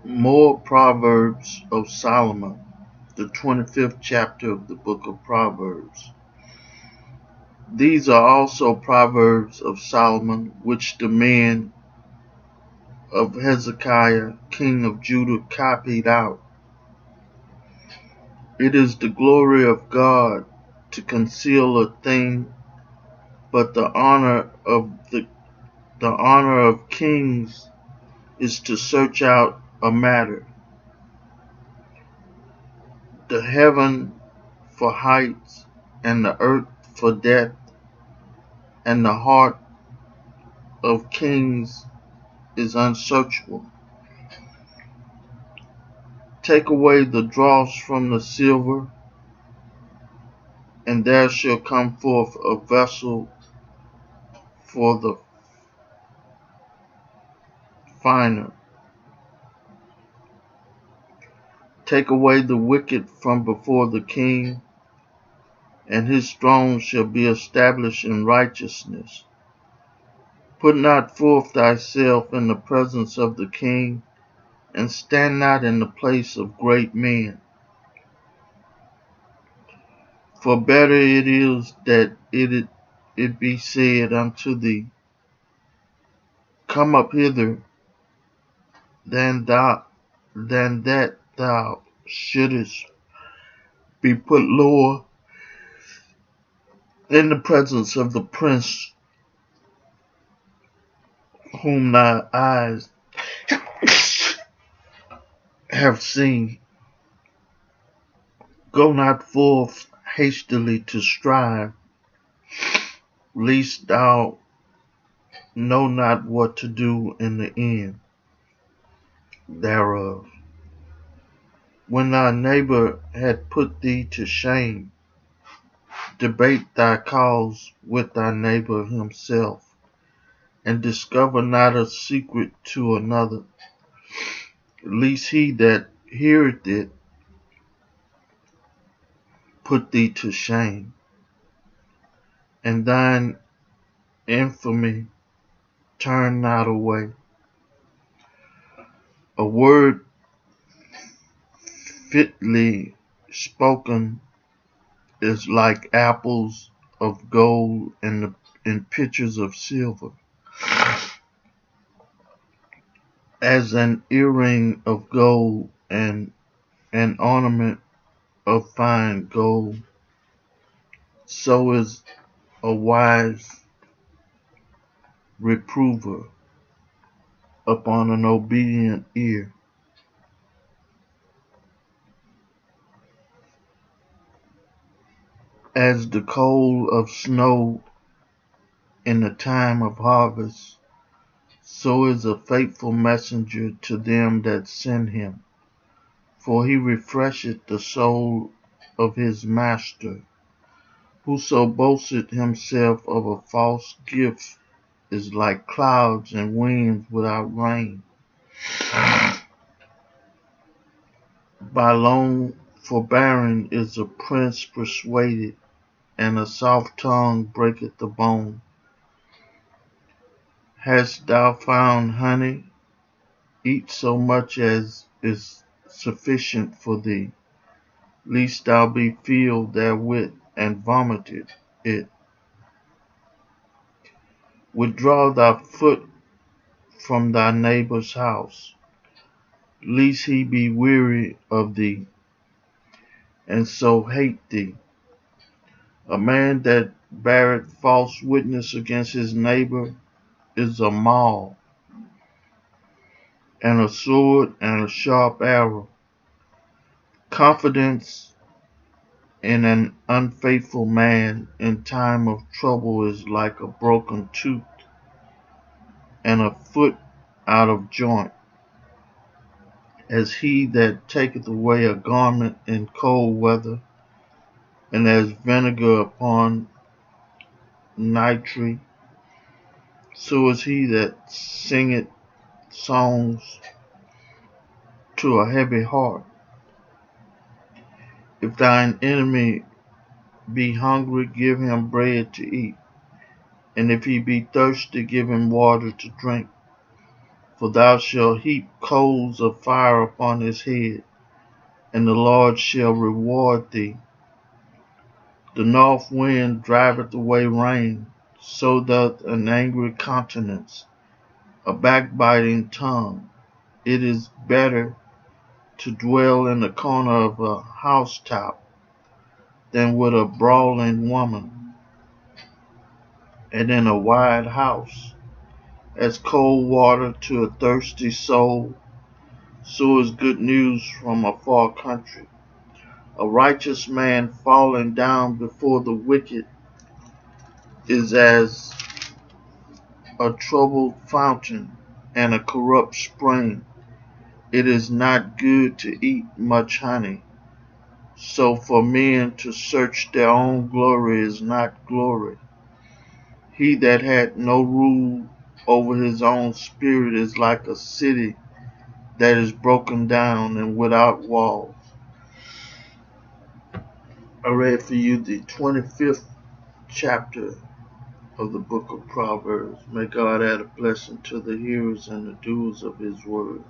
More Proverbs of Solomon, the 25th chapter of the book of Proverbs. These are also Proverbs of Solomon, which the men of Hezekiah, king of Judah, copied out. It is the glory of God to conceal a thing, but the honor of kings is to search out a matter. The heaven for heights, and the earth for depth, and the heart of kings is unsearchable. Take away the dross from the silver, and there shall come forth a vessel for the finer. Take away the wicked from before the king, and his throne shall be established in righteousness. Put not forth thyself in the presence of the king, and stand not in the place of great men. For better it is that it be said unto thee, Come up hither, than that thou shouldest be put lower in the presence of the prince whom thy eyes have seen. Go not forth hastily to strive, lest thou know not what to do in the end thereof. When thy neighbor had put thee to shame, debate thy cause with thy neighbor himself, and discover not a secret to another, lest he that heareth it put thee to shame, and thine infamy turn not away. A word fitly spoken is like apples of gold in pitchers of silver, as an earring of gold and an ornament of fine gold. So is a wise reprover upon an obedient ear. As the coal of snow in the time of harvest, so is a faithful messenger to them that send him. For he refresheth the soul of his master. Whoso boasteth himself of a false gift is like clouds and winds without rain. By long forbearing is a prince persuaded, and a soft tongue breaketh the bone. Hast thou found honey? Eat so much as is sufficient for thee, lest thou be filled therewith and vomited it. Withdraw thy foot from thy neighbor's house, lest he be weary of thee, and so hate thee. A man that beareth false witness against his neighbor is a maul, and a sword and a sharp arrow. Confidence in an unfaithful man in time of trouble is like a broken tooth, and a foot out of joint, as he that taketh away a garment in cold weather, and as vinegar upon nitre, so is he that singeth songs to a heavy heart. If thine enemy be hungry, give him bread to eat, And if he be thirsty, give him water to drink. For thou shalt heap coals of fire upon his head, and the Lord shall reward thee. The north wind driveth away rain, so doth an angry countenance, a backbiting tongue. It is better to dwell in the corner of a housetop than with a brawling woman, and in a wide house. As cold water to a thirsty soul, so is good news from a far country. A righteous man falling down before the wicked is as a troubled fountain and a corrupt spring. It is not good to eat much honey. So for men to search their own glory is not glory. He that had no rule over his own spirit is like a city that is broken down and without walls. I read for you the 25th chapter of the book of Proverbs. May God add a blessing to the hearers and the doers of his word.